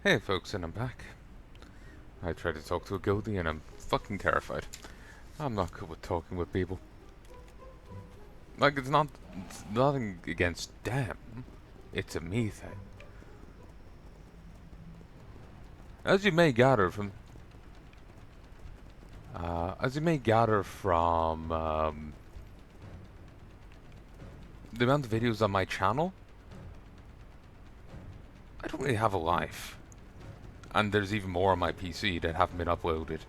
Hey folks, and I'm back. I tried to talk to a ghoulie and I'm fucking terrified. I'm not good with talking with people. Like, it's nothing against them. It's a me thing. As you may gather from, the amount of videos on my channel, I don't really have a life. And there's even more on my PC that haven't been uploaded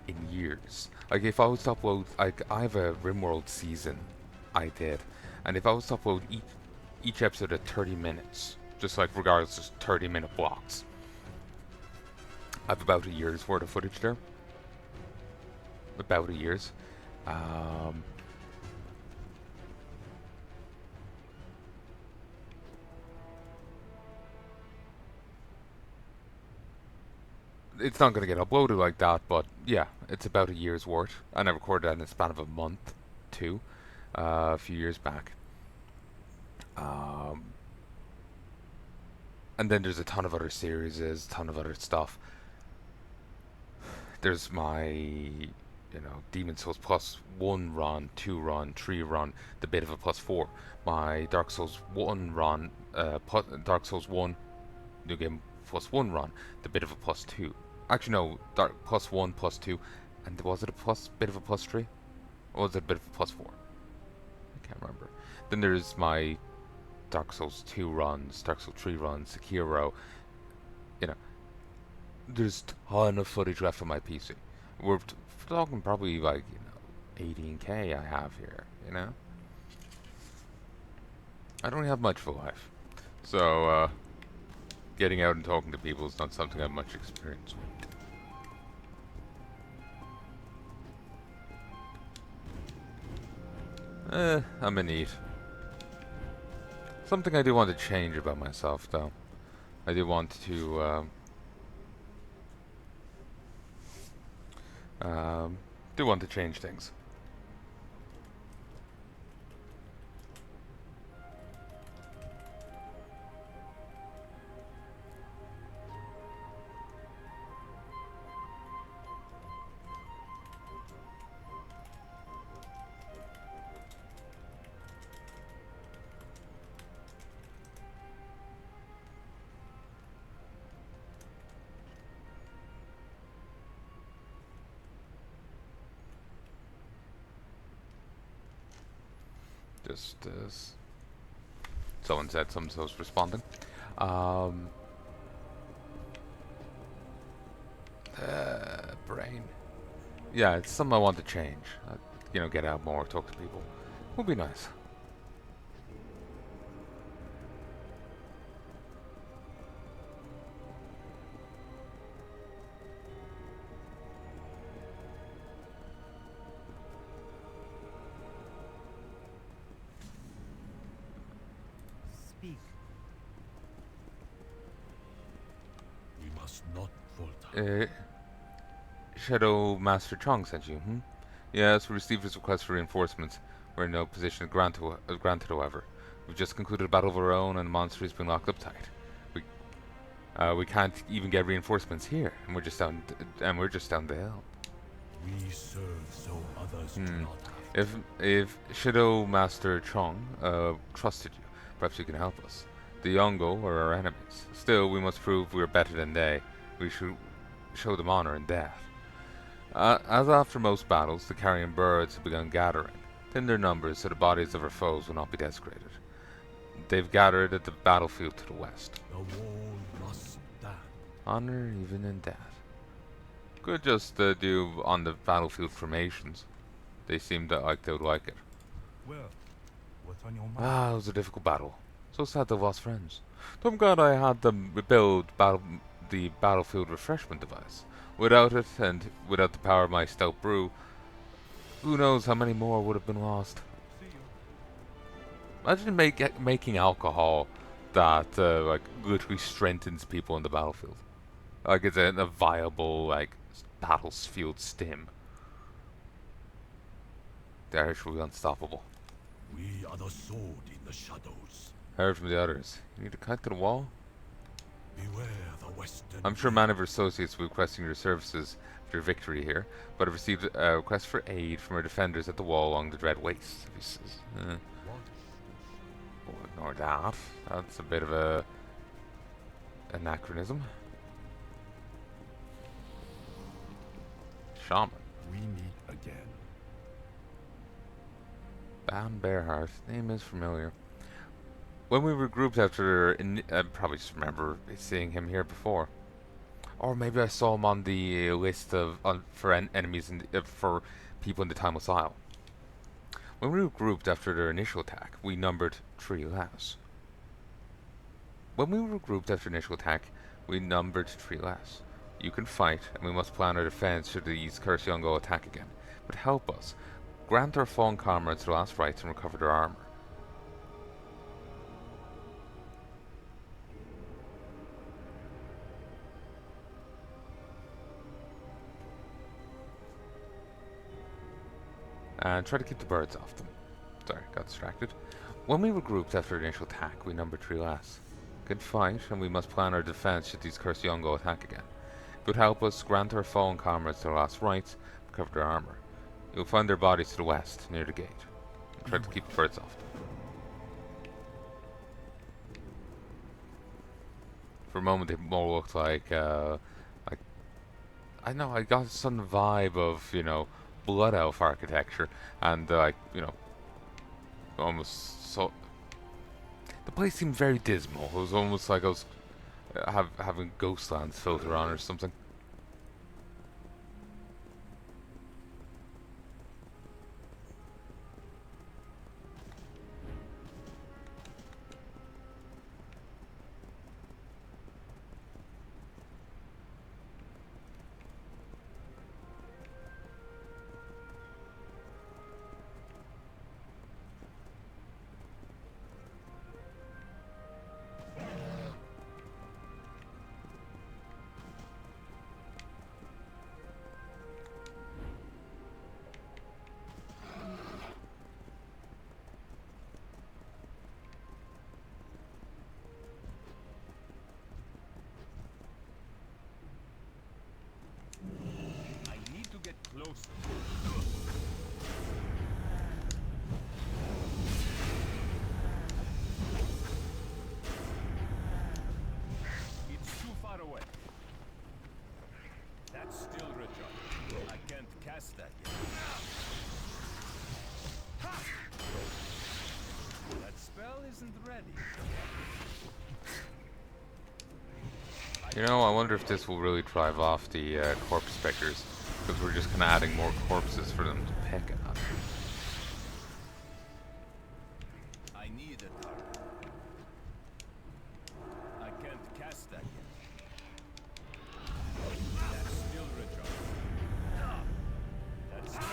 in years. Like, if I was to upload, like, I have a RimWorld season I did, and if I was to upload each episode at 30 minutes, just like regardless, just 30-minute blocks, I have about a year's worth of footage there. About a year's. Um, it's not going to get uploaded like that, but yeah, it's about a year's worth. And I recorded that in the span of a month, too, a few years back. Um, and then there's a ton of other series, a ton of other stuff. There's my, Demon Souls plus 1 run, 2 run, 3 run, the bit of a plus 4. My Dark Souls 1 run, Dark Souls 1 New Game plus 1 run, the bit of a plus 2. Actually, no, Dark plus 1, plus 2, and was it a bit of a plus 3? Or was it a bit of a plus 4? I can't remember. Then there's my Dark Souls 2 runs, Dark Souls 3 runs, Sekiro. You know, there's a ton of footage left on my PC. We're talking probably like 18K I have here. I don't have much of a life, so getting out and talking to people is not something I have much experience with. I'm in need. Something I do want to change about myself, though. I do want to change things. Just as someone said, someone's responding. Um, Brain. Yeah, it's something I want to change. Get out more, talk to people. Would be nice. Speak. We must not falter. Shadow Master Chong sent you, hmm? Yes, we received his request for reinforcements. We're in no position to grant it, however. We've just concluded a battle of our own, and the monster has been locked up tight. We can't even get reinforcements here, and we're just down the hill. We serve so others do not have. If Shadow Master Chong trusted you, perhaps you can help us. The Yongo are our enemies. Still, we must prove we are better than they. We should show them honor in death. As after most battles, the carrion birds have begun gathering. Thin their numbers so the bodies of our foes will not be desecrated. They've gathered at the battlefield to the west. The wall must stand. Honor even in death. Could just do on the battlefield formations. They seem to like they would like it. Well, what's on your mind? It was a difficult battle. So sad to have lost friends. I'm glad I had them rebuild the battlefield refreshment device. Without it, and without the power of my stout brew, who knows how many more would have been lost. See you. Imagine making alcohol that like literally strengthens people in the battlefield. Like it's a viable battlefield stim. They're actually unstoppable. We are the sword in the shadows. Heard from the others. You need to cut to the wall? Beware the I'm sure many of your associates will be requesting your services after victory here, but I've received a request for aid from our defenders at the wall along the Dread Waste. He says, we'll ignore that. That's a bit of a anachronism. Shaman. We meet again. Ban Bearheart. Name is familiar. When we regrouped after, I probably just remember seeing him here before, or maybe I saw him on the list of for enemies for people in the Timeless Isle. When we regrouped after their initial attack, we numbered 3 less. When we regrouped after initial attack, we numbered 3 less. You can fight, and we must plan our defense should these Curse Yongo attack again. But help us. Grant our fallen comrades their last rites and recover their armor. And try to keep the birds off them. Sorry, got distracted. When we regrouped after the initial attack, we numbered 3 less. Good fight, and we must plan our defense should these Curse Yongo attack again. If it would help us, grant our fallen comrades their last rites, recover their armor. You will find their bodies to the west, near the gate. And try to keep the birds off them. For a moment, it more looked like I know, I got some vibe of, Blood Elf architecture, and almost so. The place seemed very dismal. It was almost like I was having Ghostlands filter on or something. It's too far away. That's still Richard. I can't cast that yet. That spell isn't ready. I wonder if this will really drive off the corpse specters, because we're just kind of adding more corpses for them to peck at. I need a target. I can't cast that yet. That's still Richard. That's still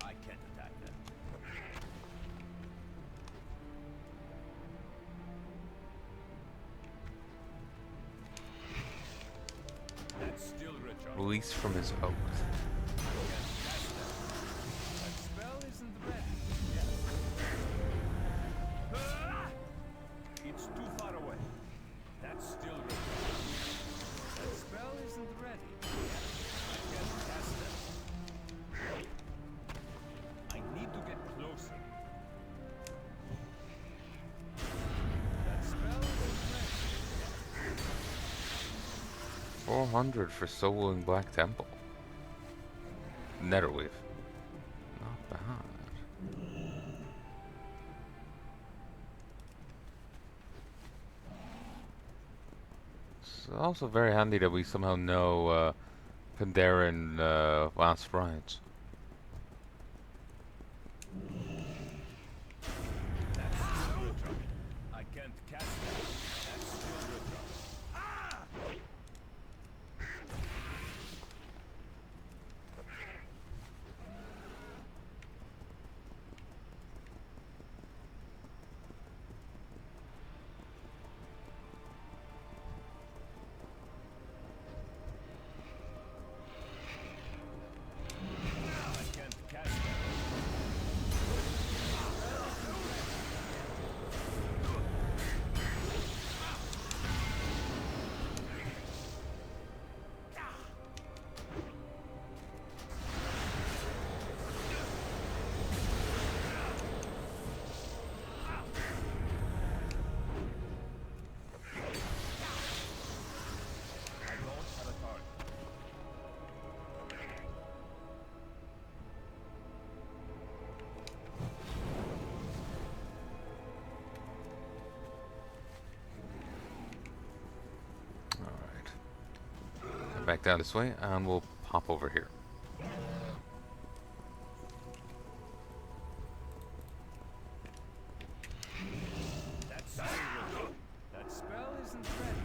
I can't attack that. That's still Richard. Released from his oath. That spell isn't ready. It's too far away. That's still Richard. That spell isn't ready. I can't cast that. I need to get closer. That spell isn't ready. 400 for Soloing Black Temple. Netherweave. Not bad. It's also very handy that we somehow know Pandaria and Last Rides. That's still Richard. I can't cast that. That's still Richard. I can't cast that. back down this way, and we'll pop over here. That's still ready. That spell isn't ready.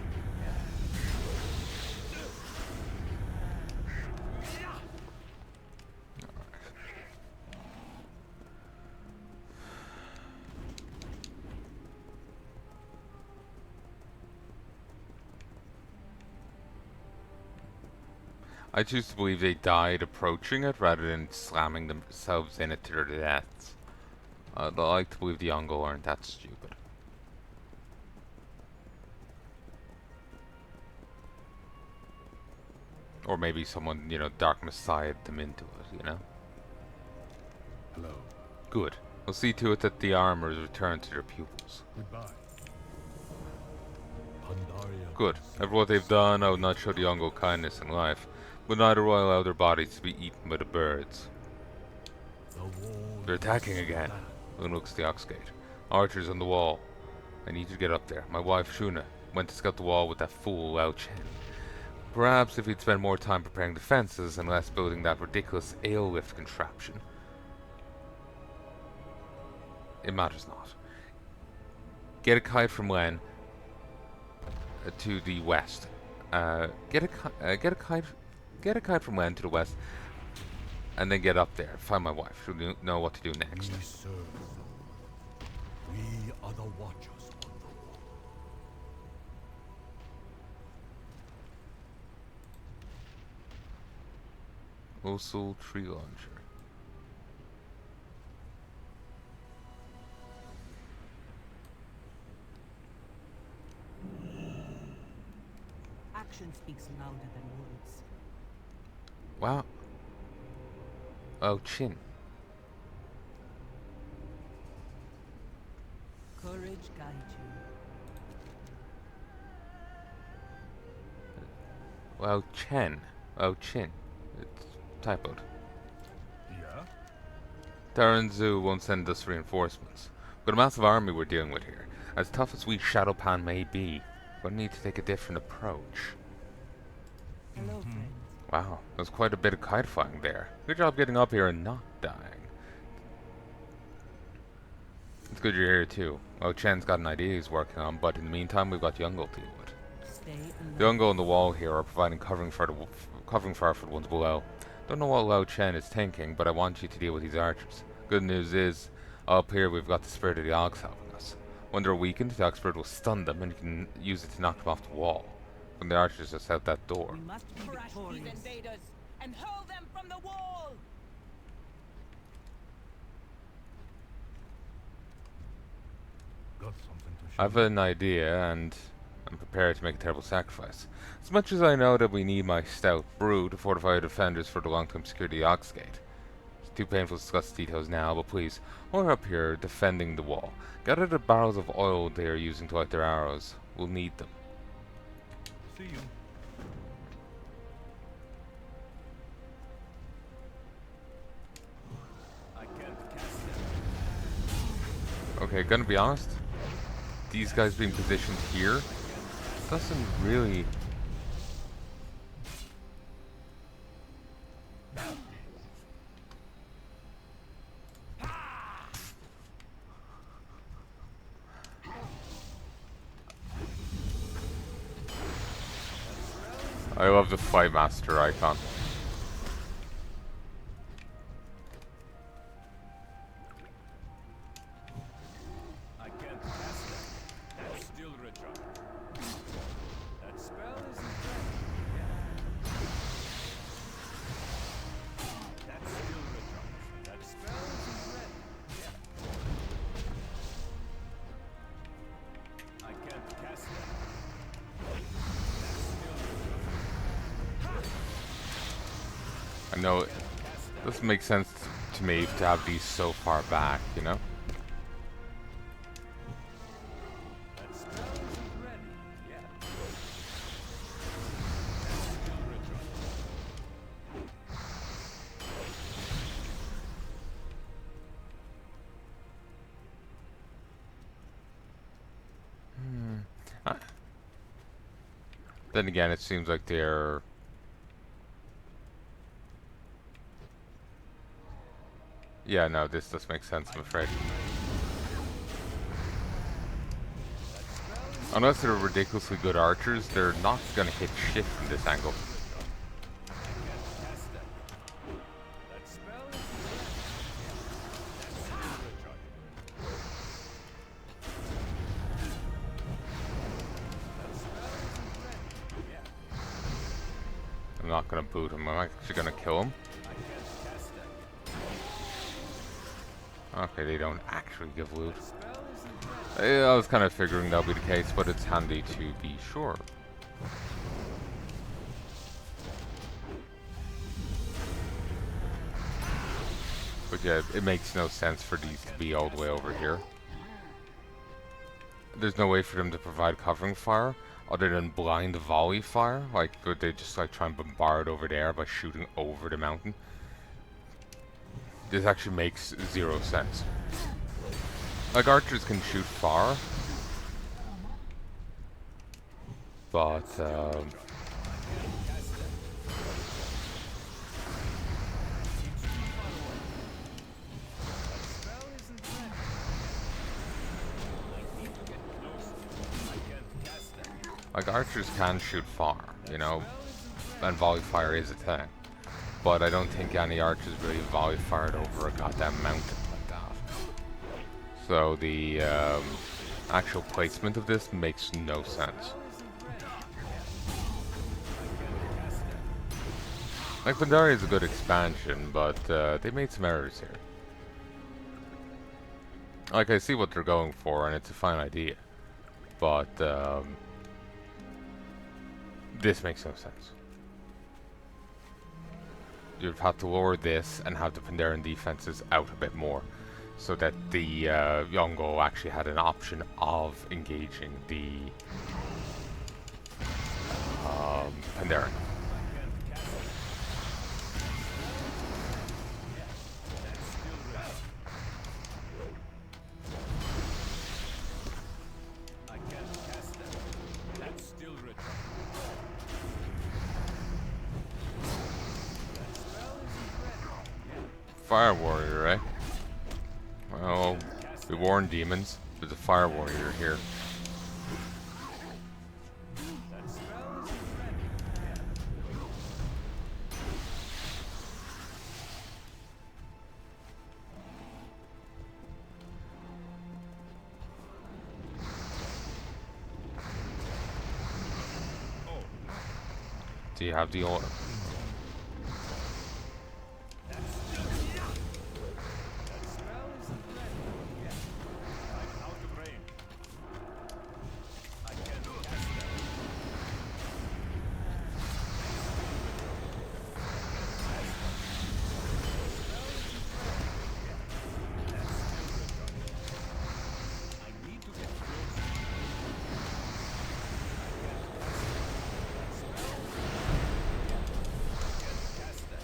I choose to believe they died approaching it rather than slamming themselves in it to their deaths. I like to believe the Yongo aren't that stupid. Or maybe someone, you know, Dark Messiah'd them into it, you know? Hello. Good. We'll see to it that the armor is returned to their pupils. Goodbye. Pandaria. Good. After what they've done, I would not show the Yongo kindness in life, but neither will I allow their bodies to be eaten by the birds. They're attacking again. Loon looks at the ox gate. Archers on the wall. I need you to get up there. My wife, Shuna, went to scout the wall with that fool, Lao Chen. Perhaps if he'd spend more time preparing defenses and less building that ridiculous ale lift contraption. It matters not. Get a kite from Len to the west. Get a kite from Len to the west, and then get up there. Find my wife. She'll know what to do next. We serve them. We are the watchers on the wall. Mosul tree launcher. Action speaks louder than words. Wow. Oh, Chin. Courage guide you. Wow, Chen. Oh, Chin. It's typoed. Yeah? Darren Zoo won't send us reinforcements. We've got a massive army we're dealing with here. As tough as we Shadowpan may be, we're gonna need to take a different approach. Hello, friend. Wow, there's quite a bit of kite flying there. Good job getting up here and not dying. It's good you're here too. Oh, Chen's got an idea he's working on, but in the meantime we've got Yungle to deal with. Stay The alert. Yungle on the wall here are providing covering fire for the ones below. Don't know what Lao Chen is thinking, but I want you to deal with these archers. Good news is, up here we've got the Spirit of the Ox helping us. When they're weakened, the Ox Spirit will stun them and you can use it to knock them off the wall. When the archers just out that door. We must be Crush these victorious. invaders and hurl them from the wall! Got something to show. I have an idea, and I'm prepared to make a terrible sacrifice. As much as I know that we need my stout brew to fortify our defenders for the long-term security of the Oxgate. It's too painful to discuss the details now, but please, while we're up here defending the wall, gather the barrels of oil they are using to light their arrows. We'll need them. See you. I can't cast them. Okay, gonna be honest, these guys being positioned here doesn't really... I love the Fight Master icon. I can't cast them. That's still recharged. That spell isn't ready. That's still recharged. That spell isn't ready. I can't cast them. That's still recharged. I know it doesn't make sense to me to have these so far back, you know? That spell isn't ready yet. That's still recharged. Then again, it seems like they're Yeah, no, this does make sense, I'm afraid. Unless they're ridiculously good archers, they're not gonna hit shit from this angle. Cast that. That spell isn't ready. That spell isn't ready. Yeah, I'm not gonna boot him, I'm actually gonna kill him. I can't cast that. Okay, they don't actually give loot. Spell isn't ready. I was kind of figuring that would be the case, but it's handy to be sure. But yeah, it makes no sense for these to be all the way over here. There's no way for them to provide covering fire other than blind volley fire. Like, would they just like try and bombard over there by shooting over the mountain? This actually makes zero sense. Like, archers can shoot far, but Spell isn't ready. I need to get closer. I can't cast that. like archers can shoot far, you know, and volley fire is a thing. But I don't think any archers really volley fired over a goddamn mountain like that. So the actual placement of this makes no sense. Like, Pandaria is a good expansion, but they made some errors here. Like, I see what they're going for, and it's a fine idea. But this makes no sense. You'd have to lower this and have the Pandaren defenses out a bit more, so that the Yongo actually had an option of engaging the Pandaren. I can't cast that. That's still written. That spell isn't ready. Fire warrior, right? Well, we warn demons. There's a fire warrior here. That spell isn't ready. Do you have the oil? That spell isn't ready. Yeah. I'm out of range. I can't cast that. I need to get closer. Cast that.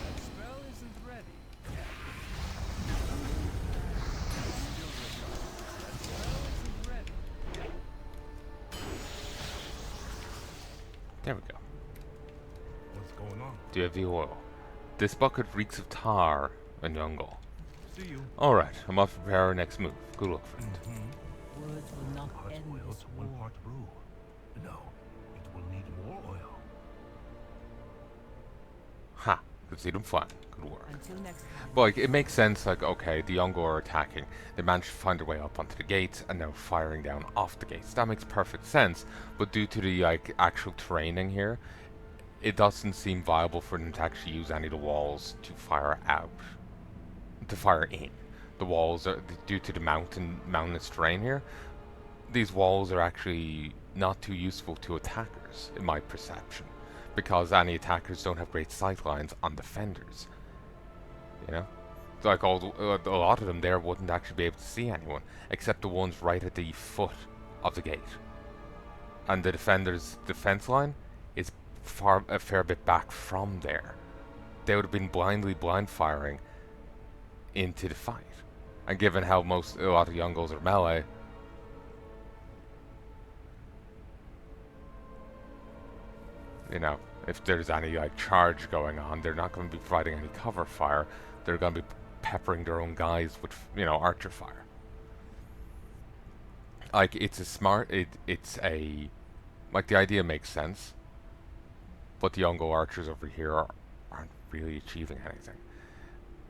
That spell isn't ready. Still that spell isn't ready. There we go. What's going on? Do you have the oil? This bucket reeks of tar and jungle. See you. Alright, I'm off to prepare our next move. Good luck, friend. Words will not Part end oil this to one war. part brew. No, it will need more oil. Ha! Could see them flying. Good work. Until next time. But like, it makes sense, like, okay, the Yongo are attacking. They managed to find their way up onto the gates and now firing down off the gates. That makes perfect sense. But due to the like actual training here, it doesn't seem viable for them to actually use any of the walls to fire out. To fire in. The walls are due to the mountainous terrain here. These walls are actually not too useful to attackers, in my perception, because any attackers don't have great sight lines on defenders. You know, like a lot of them there wouldn't actually be able to see anyone, except the ones right at the foot of the gate. And the defender's defense line is a fair bit back from there. They would have been blind firing into the fight. And given how a lot of Yongos are melee, you know, if there's any like charge going on, they're not going to be providing any cover fire. They're going to be peppering their own guys with, you know, archer fire. Like, it's a smart, it's a, like, the idea makes sense, but the Yongo archers over here aren't really achieving anything.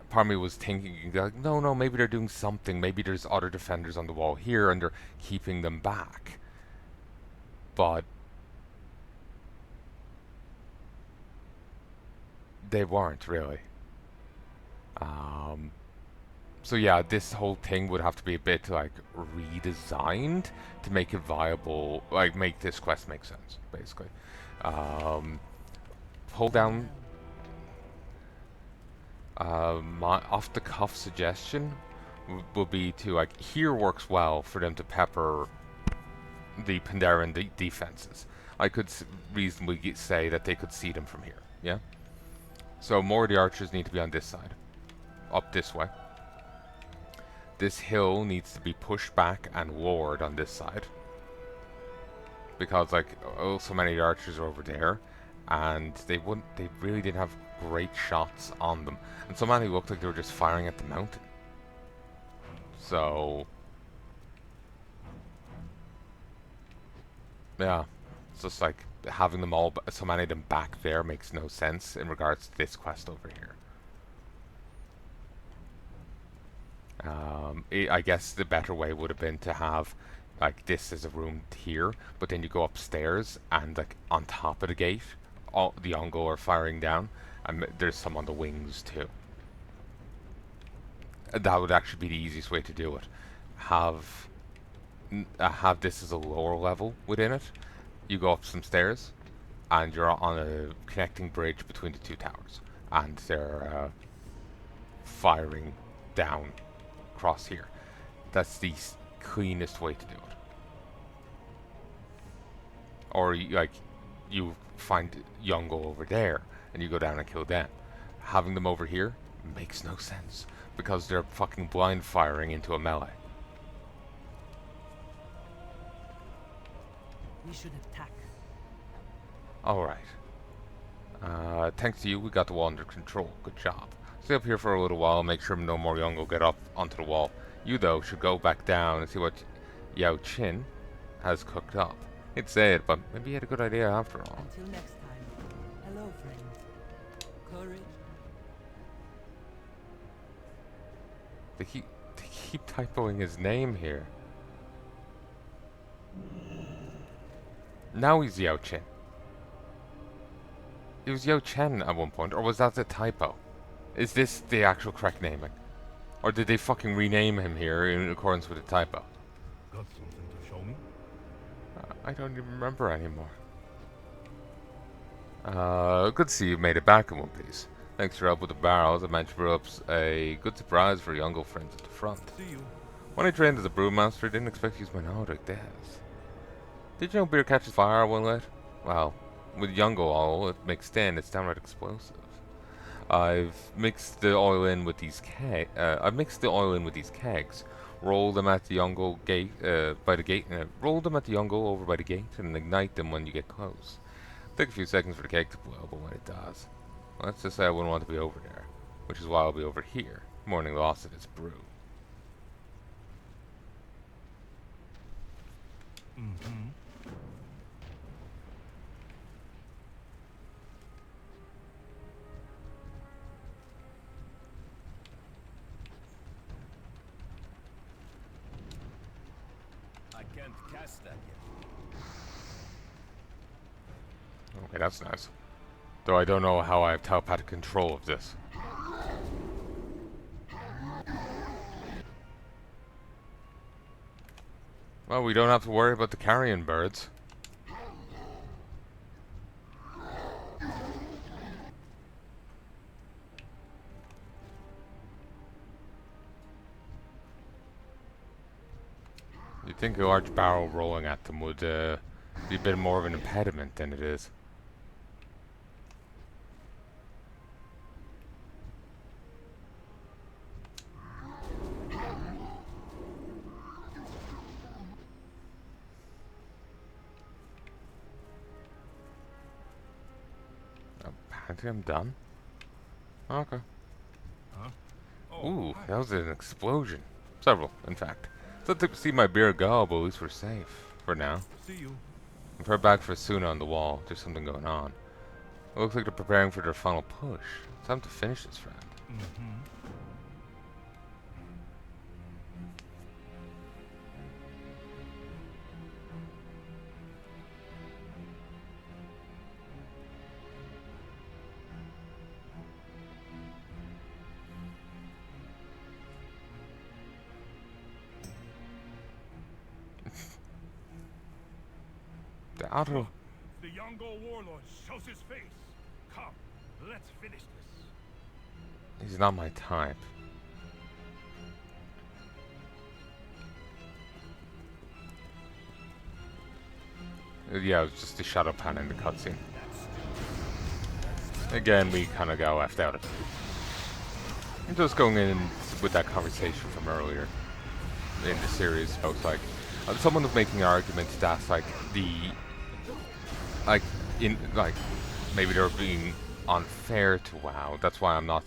Part of me was thinking, like, no, maybe they're doing something. Maybe there's other defenders on the wall here, and they're keeping them back. But they weren't really. So yeah, this whole thing would have to be a bit like redesigned to make it viable, like make this quest make sense, basically. Pull down. My off-the-cuff suggestion would be to, like, here works well for them to pepper the Pandaren defenses. I could reasonably say that they could see them from here, yeah? So more of the archers need to be on this side, up this way. This hill needs to be pushed back and lowered on this side. Because, like, oh, so many of the archers are over there, and they really didn't have great shots on them. And so many looked like they were just firing at the mountain. So, yeah, it's just like having them all, so many of them back there makes no sense in regards to this quest over here. I guess the better way would have been to have, like, this as a room here, but then you go upstairs and, like, on top of the gate, all the Ongo are firing down, and there's some on the wings too. That would actually be the easiest way to do it. Have this as a lower level within it. You go up some stairs, and you're on a connecting bridge between the two towers, and they're firing down across here. That's the cleanest way to do it. Or you find Yongo over there and you go down and kill them. Having them over here makes no sense because they're fucking blind firing into a melee. We should attack. Alright. Thanks to you, we got the wall under control. Good job. Stay up here for a little while, make sure no more Yongo get up onto the wall. You, though, should go back down and see what Yao Qin has cooked up. He'd say it, but maybe he had a good idea after all. Until next time. Hello, friend. Courage. They keep typoing his name here. Now he's Yao Qin. He was Yao Chen at one point, or was that a typo? Is this the actual correct naming? Or did they fucking rename him here in accordance with the typo? Got something to show me? I don't even remember anymore. Good to see you made it back in one piece. Thanks for your help with the barrels. I managed to brew up a good surprise for Yongo friends at the front. See you. When I trained as a brewmaster, I didn't expect to use my knowledge like this. Did you know beer catches fire when lit? Well, with Yongo oil it mixed in, it's downright explosive. I've mixed the oil in with these kegs. Roll them at the Yongo gate by the gate. Roll them at the Yongo over by the gate and ignite them when you get close. Take a few seconds for the cake to boil, but when it does, let's just say I wouldn't want to be over there, which is why I'll be over here, mourning the loss of its brew. Mm-hmm. I can't cast that yet. Okay, that's nice. Though I don't know how I have telepathic control of this. Well, we don't have to worry about the carrion birds. You'd think a large barrel rolling at them would be a bit more of an impediment than it is. Apparently I'm done. Okay. Huh? Oh, Ooh, that was an explosion. Several, in fact. So to see my beer go, but at least we're safe. For now. See you. If we're back for Suna on the wall, there's something going on. It looks like they're preparing for their final push. It's time to finish this round. Mm-hmm. The auto. The Yongo warlord shows his face. Come, let's finish this. He's not my type. Yeah, it was just a shadow pan in the cutscene. Again, we kind of got left out of it. I'm just going in with that conversation from earlier in the series. I was like, someone was making an argument that maybe they're being unfair to WoW. That's why I'm not.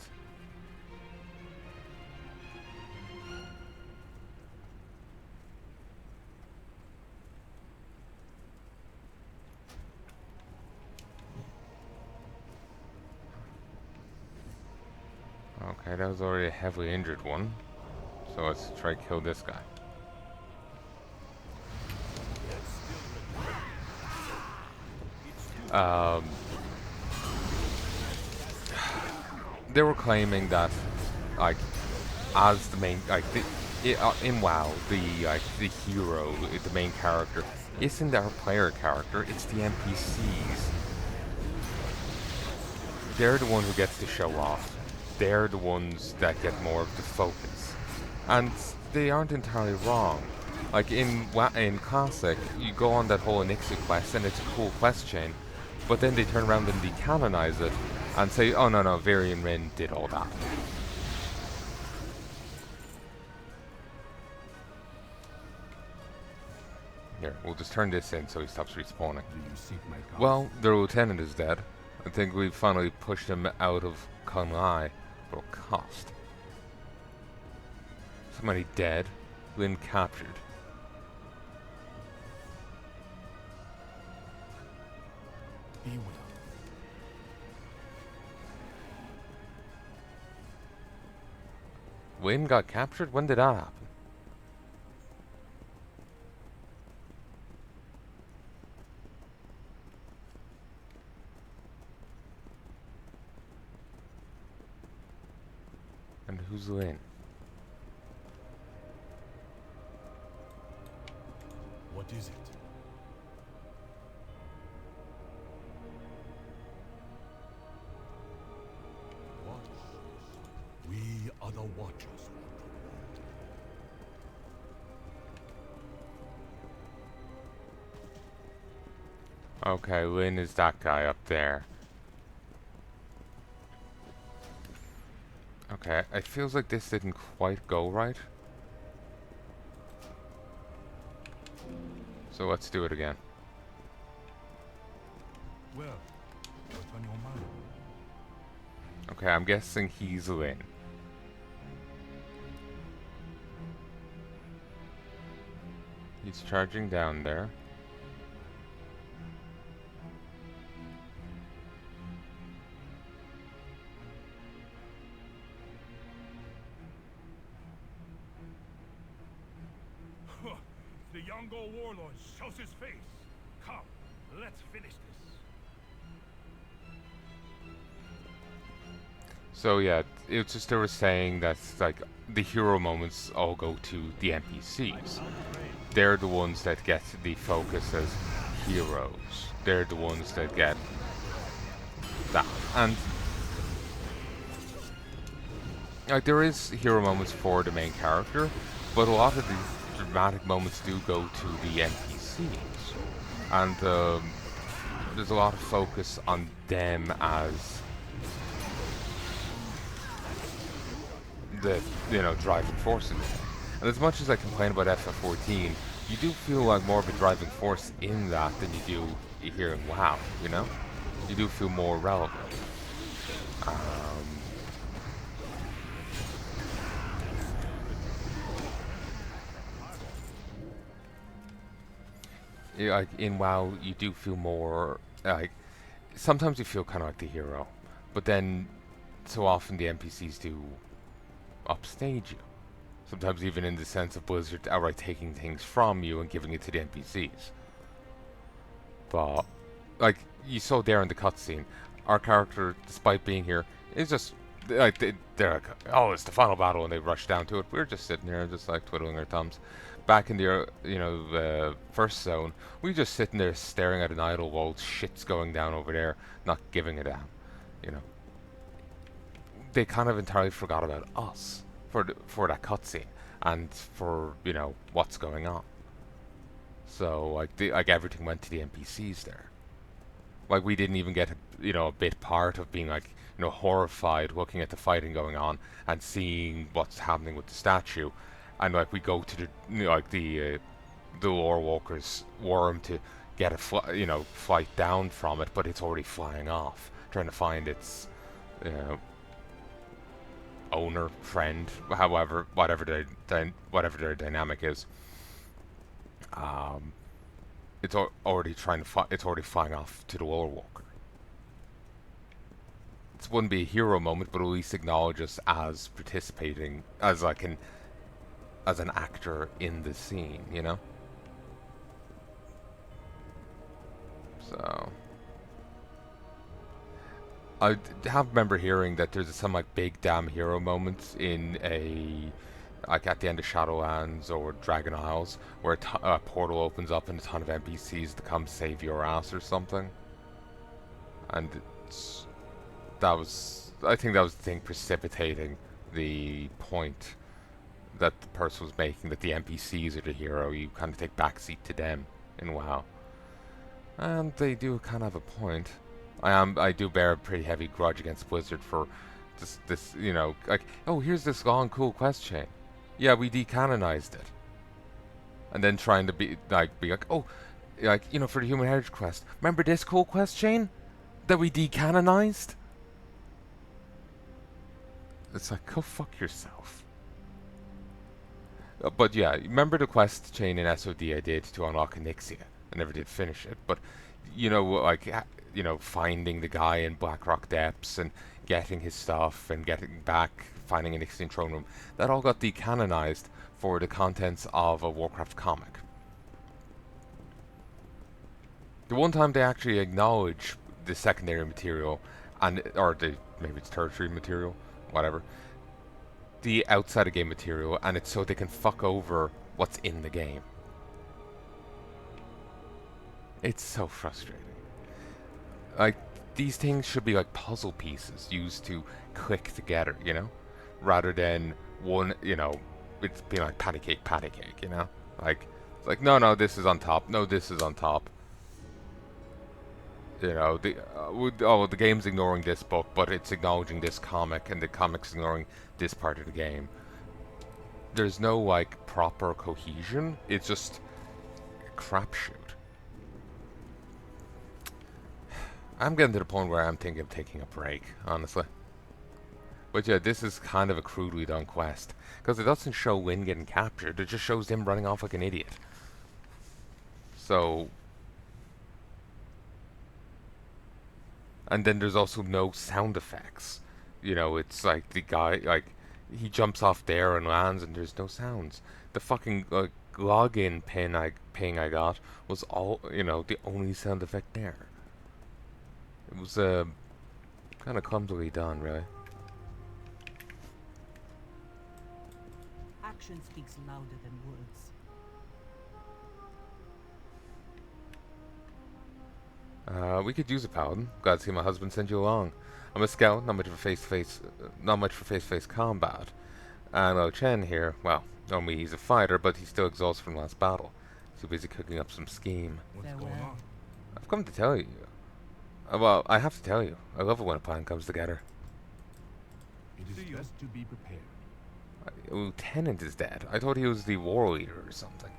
Okay, that was already a heavily injured one. So let's try to kill this guy. They were claiming that, like, as the main, in WoW, the hero, the main character, isn't our player character, it's the NPCs. They're the one who gets to show off. They're the ones that get more of the focus. And they aren't entirely wrong. Like, in Classic, you go on that whole Elixir quest, and it's a cool quest chain, but then they turn around and decanonize it, and say, oh no, Varian Rin did all that. Here, we'll just turn this in so he stops respawning. Do you seek my cause? Well, the lieutenant is dead. I think we finally pushed him out of Pandaria for a cost. Somebody dead, Lynn captured. He will. Wynn got captured? When did that happen? And who's Lynn? What is it? Watch this. We are the Watchers. Okay, Lynn is that guy up there. Okay, it feels like this didn't quite go right. So let's do it again. Well, what's on your mind? Okay, I'm guessing he's Lynn. He's charging down there. The Yongo warlord shows his face. Come, let's finish this. So yeah, it's just they were saying that like the hero moments all go to the NPCs. They're the ones that get the focus as heroes. They're the ones that get that. And like there is hero moments for the main character, but a lot of these dramatic moments do go to the NPCs. And there's a lot of focus on them as the driving force in it. And as much as I complain about FF14, you do feel like more of a driving force in that than you do here in WoW, you know? You do feel more relevant. like in WoW, you do feel more like sometimes you feel kind of like the hero, but then so often the NPCs do upstage you. Sometimes even in the sense of Blizzard outright taking things from you and giving it to the NPCs. But like you saw there in the cutscene, our character, despite being here, is just like they're like, oh, it's the final battle, and they rush down to it. We're just sitting there, just like twiddling our thumbs. Back in the first zone, we just sitting there staring at an idle while shit's going down over there, not giving a damn. You know, they kind of entirely forgot about us for that cutscene and for what's going on. So like everything went to the NPCs there. Like we didn't even get a bit part of being like horrified looking at the fighting going on and seeing what's happening with the statue, and like we go to the the lore walker's worm to get a flight down from it, but it's already flying off trying to find its owner, friend, however, whatever their dynamic is. It's already it's already flying off to the lore walker. This wouldn't be a hero moment, but at least acknowledge us as participating as as an actor in the scene, you know? So I have remember hearing that there's some like big damn hero moments in like at the end of Shadowlands or Dragon Isles where a portal opens up and a ton of NPCs to come save your ass or something. And I think that was the thing precipitating the point that the person was making, that the NPCs are the hero. You kind of take backseat to them in WoW. And they do kind of have a point. I do bear a pretty heavy grudge against Blizzard for this like, oh, here's this long cool quest chain. Yeah, we decanonized it. And then trying to be like, oh, like, for the Human Heritage quest, remember this cool quest chain that we decanonized? It's like, go fuck yourself. But yeah, remember the quest chain in SOD I did to unlock Onyxia? I never did finish it, but like finding the guy in Blackrock Depths and getting his stuff and getting back, finding an Onyxian throne room, that all got decanonized for the contents of a Warcraft comic. The one time they actually acknowledge the secondary material or maybe it's tertiary material, whatever, the outside of game material, and it's so they can fuck over what's in the game. It's so frustrating. Like, these things should be like puzzle pieces used to click together, rather than one, it's being like patty cake, like, it's like, no, this is on top, no, this is on top. The game's ignoring this book, but it's acknowledging this comic, and the comic's ignoring this part of the game. There's no like proper cohesion. It's just a crapshoot. I'm getting to the point where I'm thinking of taking a break, honestly. But yeah, this is kind of a crudely done quest, because it doesn't show Wynn getting captured. It just shows him running off like an idiot. So, and then there's also no sound effects. It's like the guy, like, he jumps off there and lands and there's no sounds. The fucking login ping I got was all, the only sound effect there. It was kind of clumsily done, really. Action speaks louder than words. We could use a paladin. Glad to see my husband send you along. I'm a scout, not much for face-to-face combat. And Chen here, well, normally he's a fighter, but he's still exhausted from last battle. Too busy cooking up some scheme. What's going on? I've come to tell you. Well, I have to tell you. I love it when a plan comes together. It is best to be prepared. Lieutenant is dead. I thought he was the war leader or something.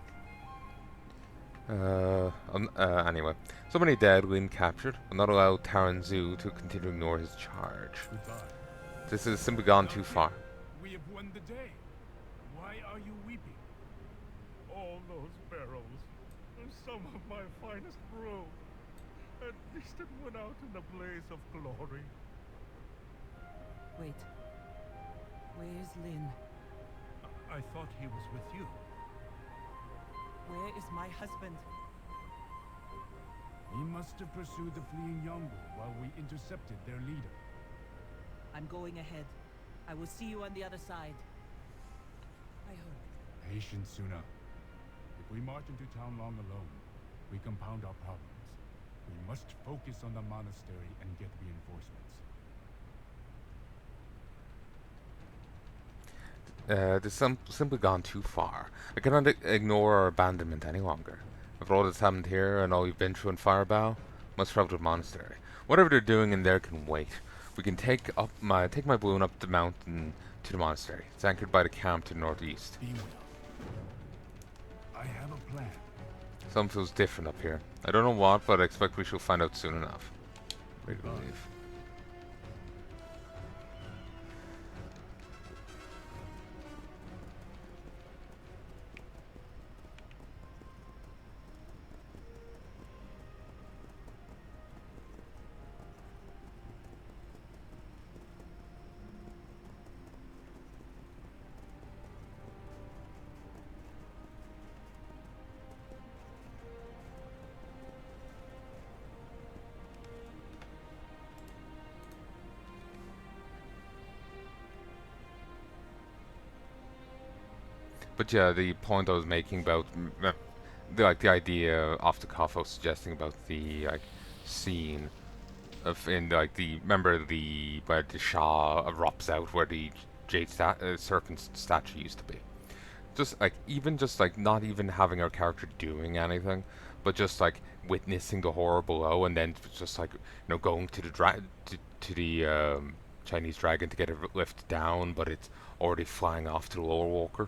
Anyway. So many dead, Lynn captured. Will not allow Taranzu to continue to ignore his charge. Goodbye. This has simply gone too far. We have won the day. Why are you weeping? All those barrels. some of my finest brew. At least it went out in a blaze of glory. Wait. Where's Lin? I thought he was with you. Where is my husband? He must have pursued the fleeing Yongle while we intercepted their leader. I'm going ahead. I will see you on the other side. I hope. Patience, Suna. If we march into town long alone, we compound our problems. We must focus on the monastery and get reinforcements. This simply gone too far. I cannot ignore our abandonment any longer. After all that's happened here and all we've been through in Fireball, must travel to the monastery. Whatever they're doing in there can wait. We can take my balloon up the mountain to the monastery. It's anchored by the camp to the northeast. Be well. I have a plan. Something feels different up here. I don't know what, but I expect we shall find out soon enough. Ready to leave. But yeah, the point I was making about the idea off the cuff I was suggesting about the scene of in remember the where the Shah erupts out where the serpent statue used to be. Just even just not even having our character doing anything, but just witnessing the horror below, and then just going to the Chinese dragon to get it lifted down, but it's already flying off to the lower walker.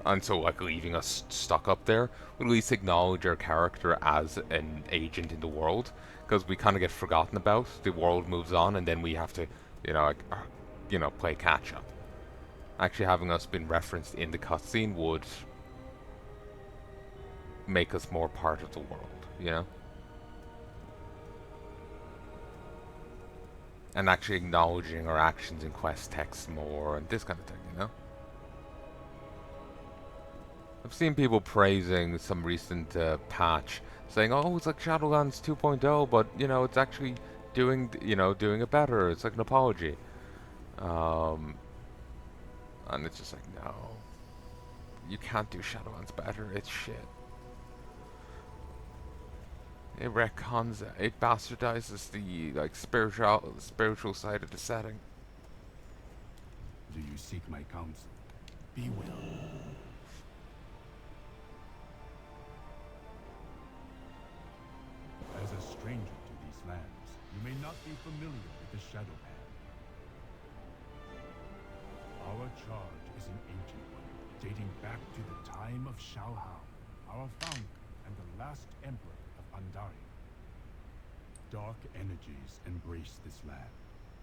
And so, leaving us stuck up there, we at least acknowledge our character as an agent in the world, because we kind of get forgotten about. The world moves on, and then we have to, play catch up. Actually, having us been referenced in the cutscene would make us more part of the world, and actually acknowledging our actions in quest text more, and this kind of thing, I've seen people praising some recent patch, saying, "Oh, it's like Shadowlands 2.0, but it's actually doing it better. It's like an apology." And it's just no, you can't do Shadowlands better. It's shit. It retcons it. It bastardizes the spiritual side of the setting. Do you seek my counsel? Be well. As a stranger to these lands, you may not be familiar with the Shadow Pan. Our charge is an ancient one, dating back to the time of Shao Hao, our founder and the last emperor of Pandaria. Dark energies embrace this land.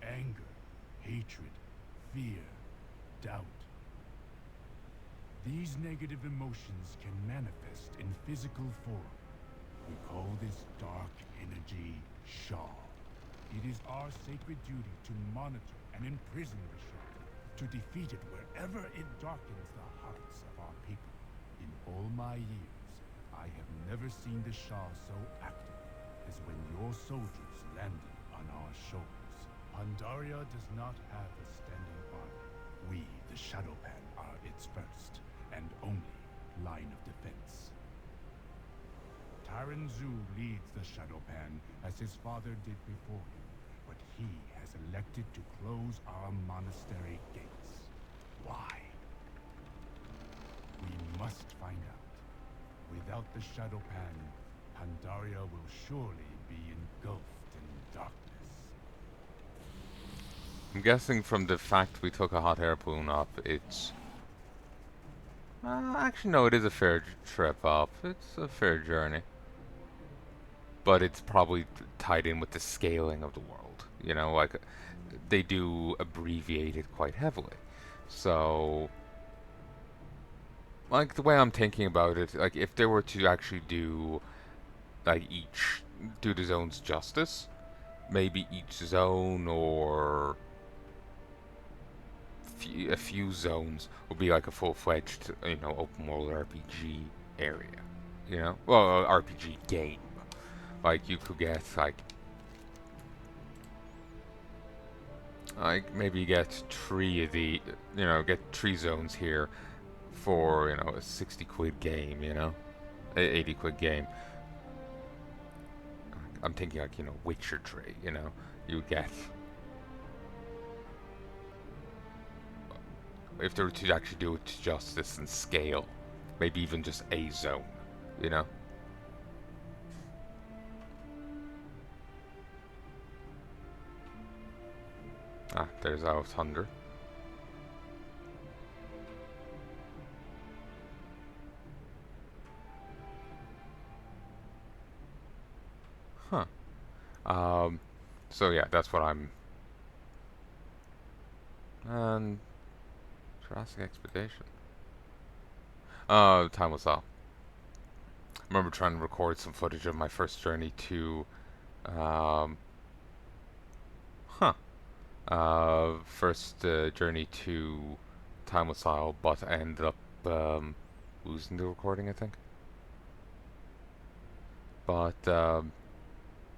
Anger, hatred, fear, doubt. These negative emotions can manifest in physical form. We call this dark energy Shah. It is our sacred duty to monitor and imprison the Shah, to defeat it wherever it darkens the hearts of our people. In all my years, I have never seen the Shah so active as when your soldiers landed on our shores. Pandaria does not have a standing army. We, the Shadowpan, are its first and only line of defense. Taran Zu leads the Shadowpan as his father did before him, but he has elected to close our monastery gates. Why? We must find out. Without the Shadowpan, Pandaria will surely be engulfed in darkness. I'm guessing from the fact we took a hot air balloon up, it's... actually, no, it is a fair trip up. It's a fair journey. But it's probably tied in with the scaling of the world. They do abbreviate it quite heavily. So... like the way I'm thinking about it, like if they were to actually do like each do the zones justice, maybe each zone or a few zones would be like a full-fledged, open world RPG area. Well, RPG game. Like you could get like maybe get three of the, get three zones here for a 60 quid game, 80 quid game. I'm thinking like Witcher 3, you get, if they were to actually do it to justice and scale, maybe even just a zone, you know. Ah, there's our thunder. Huh. So yeah, that's what I'm. And Jurassic Expedition. Time will tell. I remember trying to record some footage of my first journey to, um, huh. First journey to Time will tell, but I ended up losing the recording, I think. But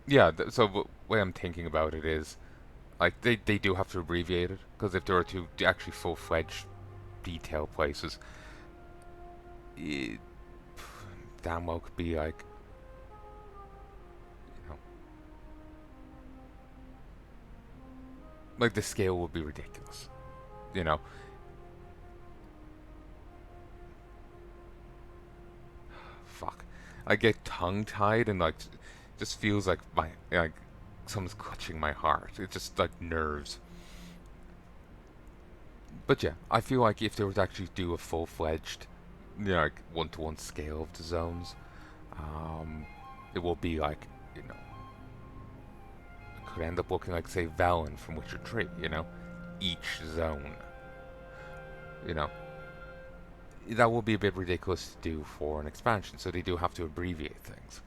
yeah, so the way I'm thinking about it is, like, they do have to abbreviate it, because if there were to actually full-fledged detail places, it damn well could be like, like the scale would be ridiculous, you know. Fuck, I get tongue-tied and like, just feels like someone's clutching my heart. It's just like nerves. But yeah, I feel like if they were to actually do a full-fledged, like one-to-one scale of the zones, it will be like, it could end up looking like, say, Valen from Witcher 3, each zone, you know. That will be a bit ridiculous to do for an expansion, so they do have to abbreviate things.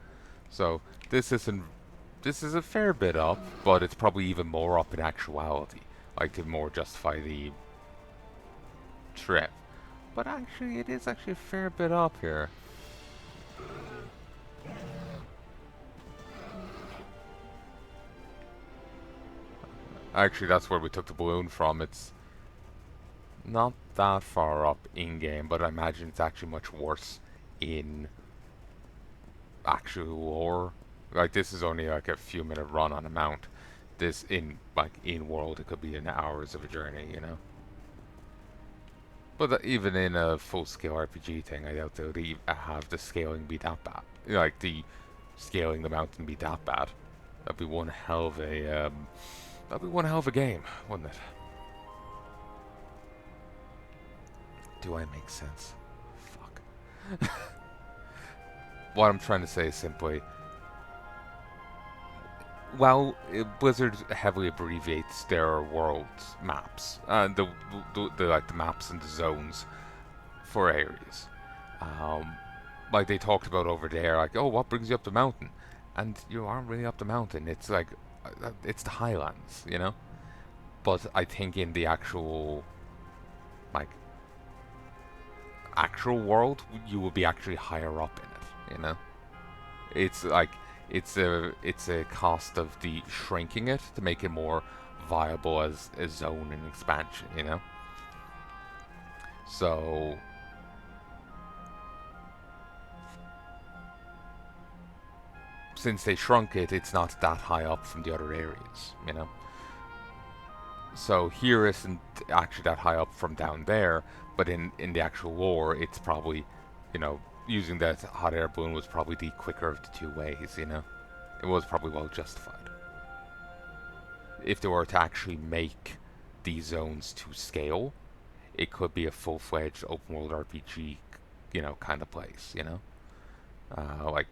So this is a fair bit up, but it's probably even more up in actuality, like to more justify the trip. But actually, it is actually a fair bit up here. Actually, that's where we took the balloon from. It's not that far up in-game, but I imagine it's actually much worse in actual lore. Like, this is only like a few minute run on a mount. This in world, it could be in hours of a journey, But even in a full-scale RPG thing, I doubt they'll have the scaling be that bad. Like, the scaling the mountain be that bad. That'd be one hell of a, game, wouldn't it? Do I make sense? Fuck. What I'm trying to say is simply, while Blizzard heavily abbreviates their world maps, the maps and the zones for areas, like they talked about over there, like, oh, what brings you up the mountain? And you aren't really up the mountain. It's like, it's the highlands, But I think in the actual, like, actual world, you will be actually higher up in it, It's like, it's a cost of the shrinking it to make it more viable as a zone and expansion, So since they shrunk it, it's not that high up from the other areas, So here isn't actually that high up from down there, but in the actual lore, it's probably, using that hot air balloon was probably the quicker of the two ways, It was probably well justified. If they were to actually make these zones to scale, it could be a full-fledged open world RPG, kind of place, Like,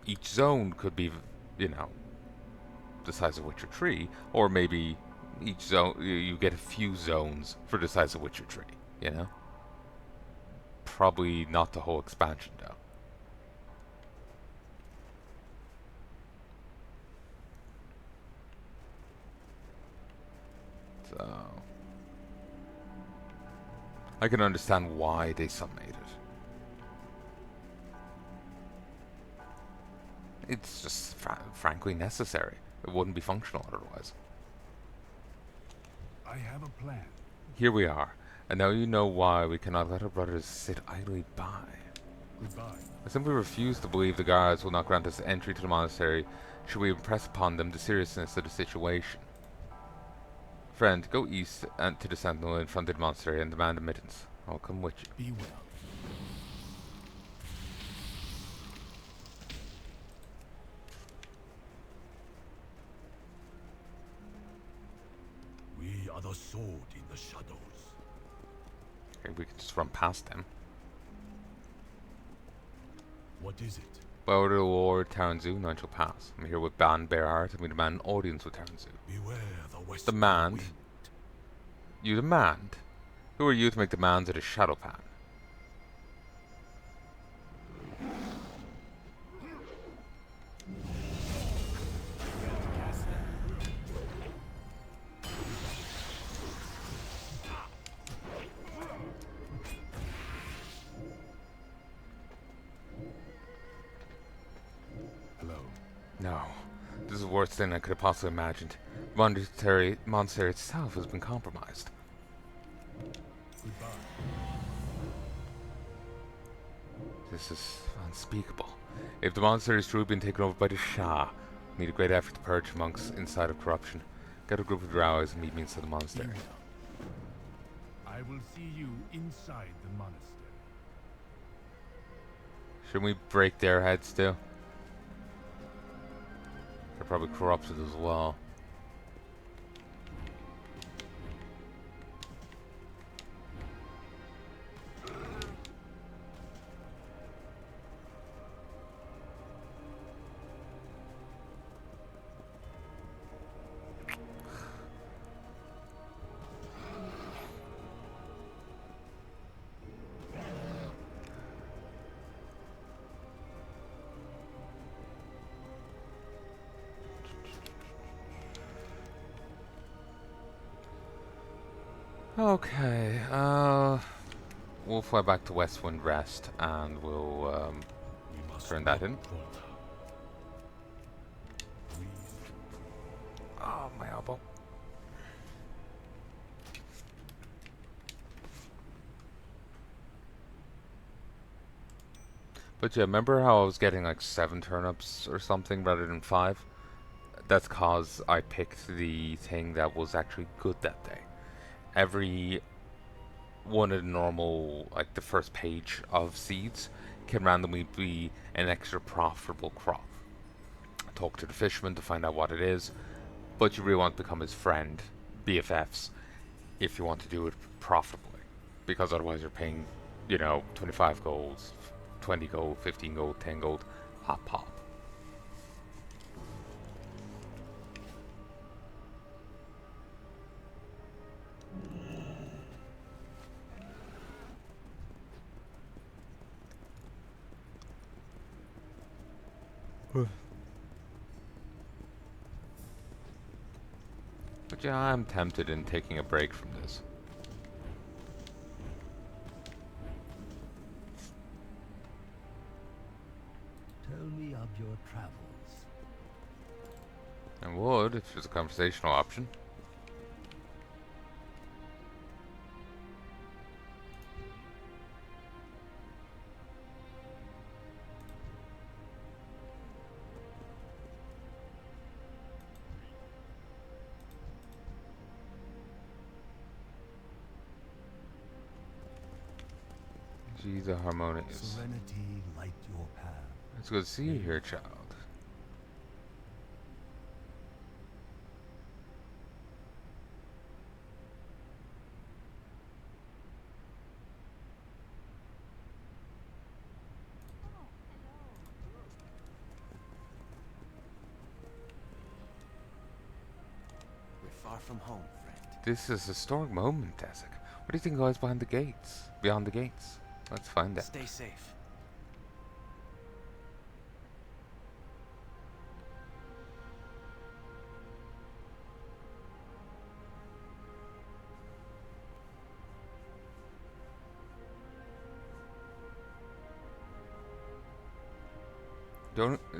each zone could be, the size of Witcher 3, or maybe each zone, you get a few zones for the size of Witcher 3, Probably not the whole expansion, though. So I can understand why they submade it. It's just frankly necessary. It wouldn't be functional otherwise. I have a plan. Here we are, and now you know why we cannot let our brothers sit idly by. Goodbye. I simply refuse to believe the guards will not grant us entry to the monastery should we impress upon them the seriousness of the situation. Friend, go east and to the sentinel in front of the monastery and demand admittance. I'll come with you. Be well. We are the sword in the shadows. Okay, we can just run past them. What is it? Bow to the Lord Taranzu, none shall pass. I'm here with Ban Bearheart, and we demand an audience with Taranzu. Beware the west. Demand? You demand? Who are you to make demands at a shadow pan? Hello. No. This is worse than I could have possibly imagined. The monastery itself has been compromised. Goodbye. This is unspeakable. If the monastery has truly been taken over by the Shah, we need a great effort to purge monks inside of corruption. Get a group of your allies and meet me inside the monastery. I will see you inside the monastery. Shouldn't we break their heads too? They're probably corrupted as well. Okay, we'll fly back to Westwind Rest and we'll We must turn that in. not falter. We Oh, my elbow. But yeah, remember how I was getting like 7 turnips or something rather than 5? That's cause I picked the thing that was actually good that day. Every one of the normal, like the first page of seeds can randomly be an extra profitable crop. Talk to the fisherman to find out what it is, but you really want to become his friend, BFFs, if you want to do it profitably, because otherwise you're paying, 25 gold, 20 gold, 15 gold, 10 gold, hop pop. But yeah, I'm tempted in taking a break from this. Tell me of your travels. I would, if there's a conversational option. Gee, the harmonious. Serenity light your path. It's good to see you here, child. We're far from home, friend. This is a historic moment, Ezek. What do you think lies behind the gates? Beyond the gates? Let's find that. Stay safe.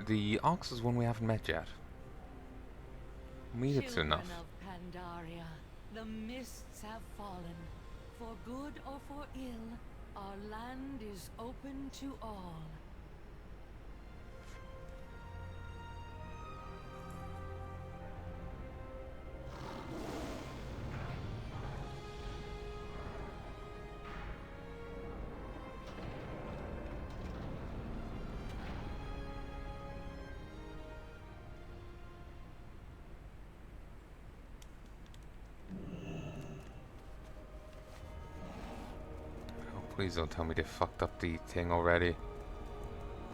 The Ox is one we haven't met yet. Meet it soon enough. Children of Pandaria, the mists have fallen. For good or for ill, our land is open to all. Please don't tell me they fucked up the thing already.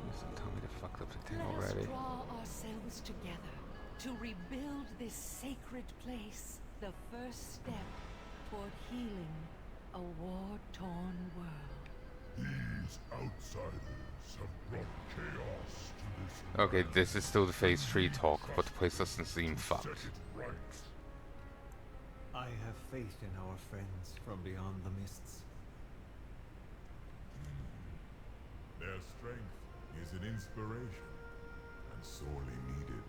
Please don't tell me they fucked up the thing Let already. us draw ourselves together to rebuild this sacred place, the first step toward healing a war-torn world. These outsiders have brought chaos to this Okay, this is still the phase 3 talk, but the place doesn't seem set fucked. it right. I have faith in our friends from beyond the mists. Their strength is an inspiration, and sorely needed.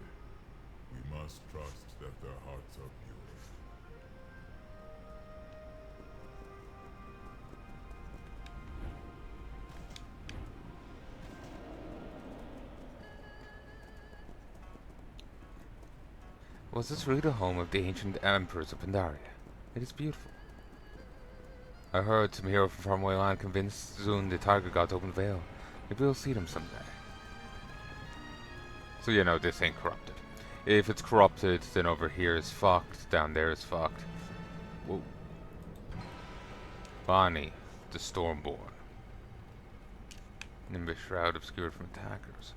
We must trust that their hearts are pure. Was this really the home of the ancient emperors of Pandaria? It is beautiful. I heard some hero from faraway land convinced soon the Tiger God to open the veil. Maybe we'll see them someday. So you know this ain't corrupted. If it's corrupted, then over here is fucked, down there is fucked. Whoa. Bonnie, the Stormborn. Nimbus Shroud obscured from attackers.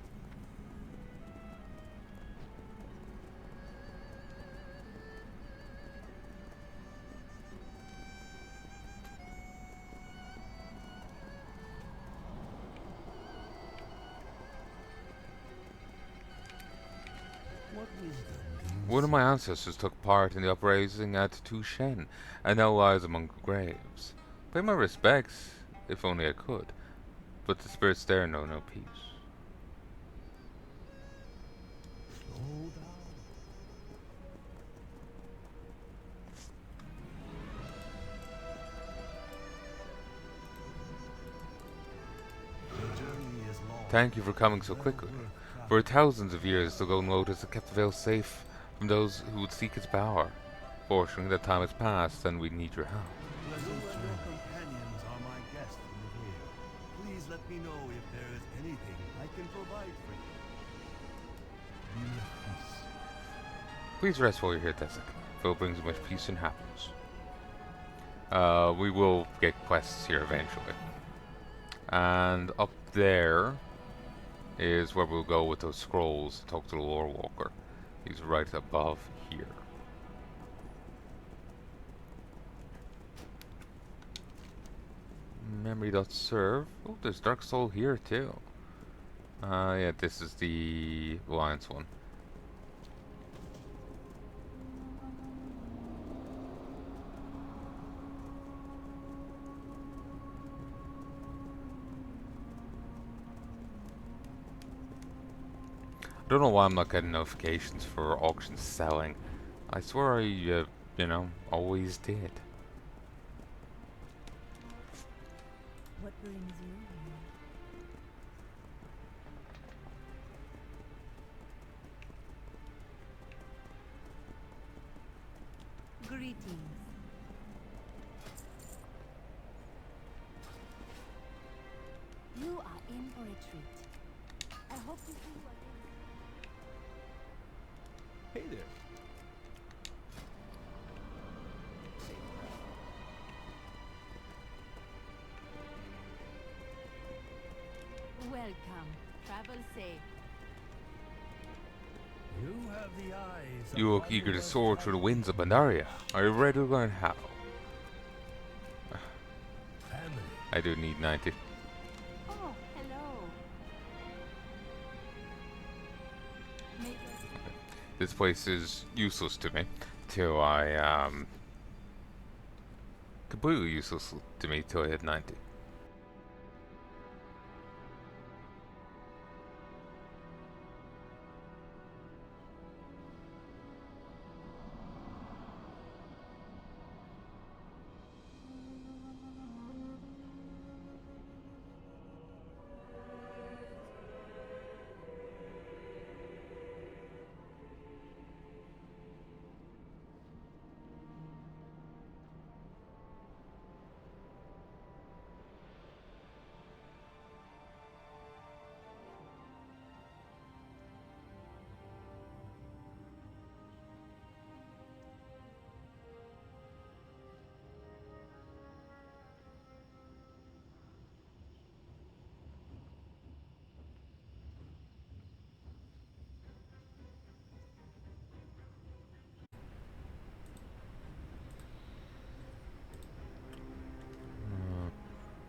What wisdom do you One of my ancestors took part in the uprising at Tushen, and now lies among graves. Pay my respects, if only I could. But the spirits there know no peace. slow down? The journey is long. Thank you for coming so quickly. For thousands of years, the Golden Lotus has kept the Vale safe from those who would seek its power. Fortunately, that time has passed, and we need your help. You and your companions are my guests in the Vale. Please let me know if there is anything I can provide for you. Yes. Please rest while you're here, Tessic. Vale brings much peace and happiness. We will get quests here eventually. And up there is where we'll go with those scrolls to talk to the Lore Walker. He's right above here. Memory.serve. Oh, there's Dark Soul here too. Yeah, this is the Alliance one. I don't know why I'm not getting notifications for auctions selling. I swear I, you know, always did. What brings you here? Greetings. You are in for a treat. I hope to see you again. Hey there. Welcome. Travel safe. You have the eyes. of You look one eager who to has soar through the fight. winds of Pandaria. Are you ready to learn how? Family. I do need 90. this place is useless to me till I completely useless to me till I hit 90.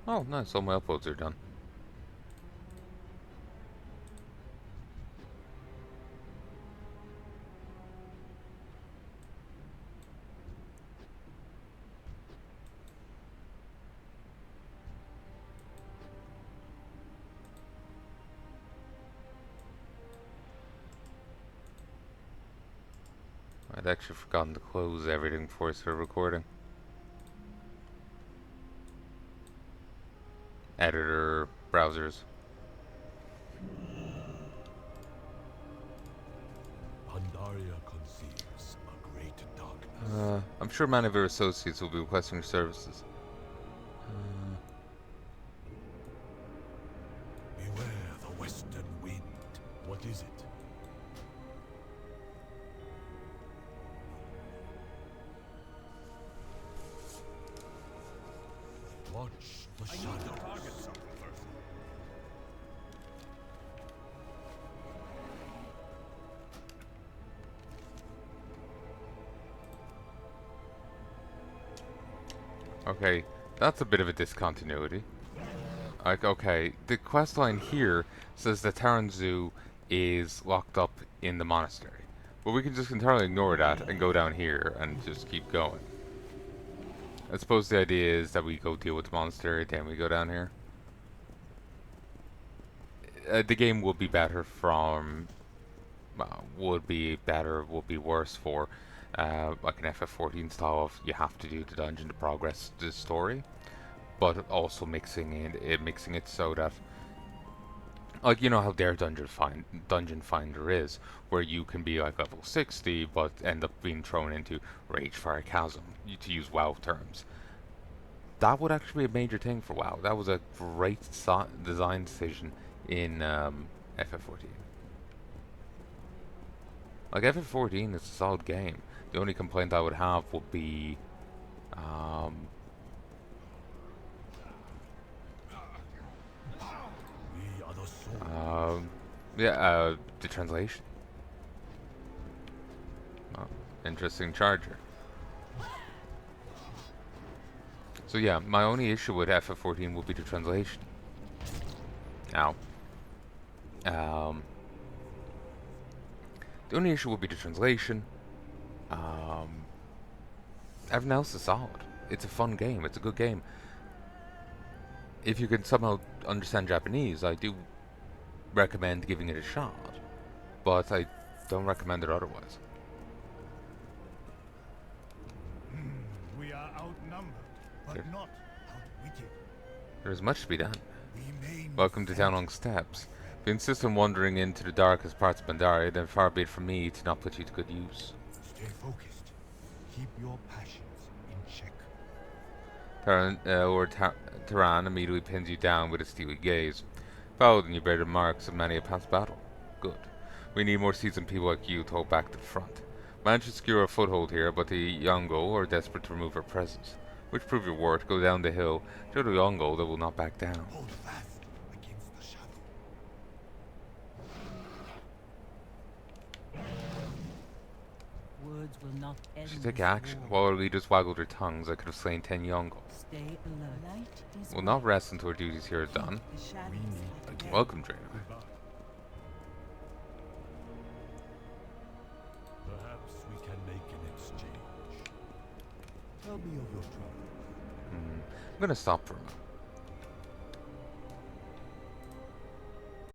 Oh, nice, all my uploads are done. I'd actually forgotten to close everything before I started recording. Editor, browsers. Pandaria conceives a great darkness. I'm sure many of your associates will be requesting your services. Beware the western wind. What is it? Watch the I need shadows. to target something first. Okay, that's a bit of a discontinuity. Like, okay, the quest line here says that Taranzu is locked up in the monastery. But we can just entirely ignore that and go down here and just keep going. I suppose the idea is that we go deal with the monastery, then we go down here. The game would be better from... would be better, would be worse for like an FF14 style of you have to do the dungeon to progress the story, but also mixing it so that, like, you know how their dungeon finder is, where you can be like level 60 but end up being thrown into Ragefire Chasm, to use WoW terms. That would actually be a major thing for WoW. That was a great design decision in FF14. Like, FF14 is a solid game. The only complaint I would have would be We are the soul. the translation. Oh, interesting charger. So yeah, my only issue with FF14 will be the translation. Now, the only issue will be the translation. Everything else is solid. It's a fun game. It's a good game. If you can somehow understand Japanese, I do recommend giving it a shot. But I don't recommend it otherwise. We are outnumbered, but Here. not outwitted. There's much to be done. Remain Welcome to Town focused, Long Steps. my friend. If you insist on wandering into the darkest parts of Pandaria, then far be it from me to not put you to good use. Stay focused. Keep your passions in check. Taran immediately pins you down with a steely gaze, followed in you bear the marks of many a past battle. Good. We need more seasoned people like you to hold back to the front. Managed to secure a foothold here, but the Yongo are desperate to remove our presence. Which prove your worth, go down the hill, show the Yongo that will not back down. Hold fast against the shadow. Words will not end. Should take this action. war. While our leaders waggled their tongues, I could have slain 10 Yongo. Stay alert. Light is We'll not rest until our duties here are done. the shadows like death. Welcome, Draenor. Goodbye. Tell me of your troubles. I'm gonna stop for a moment.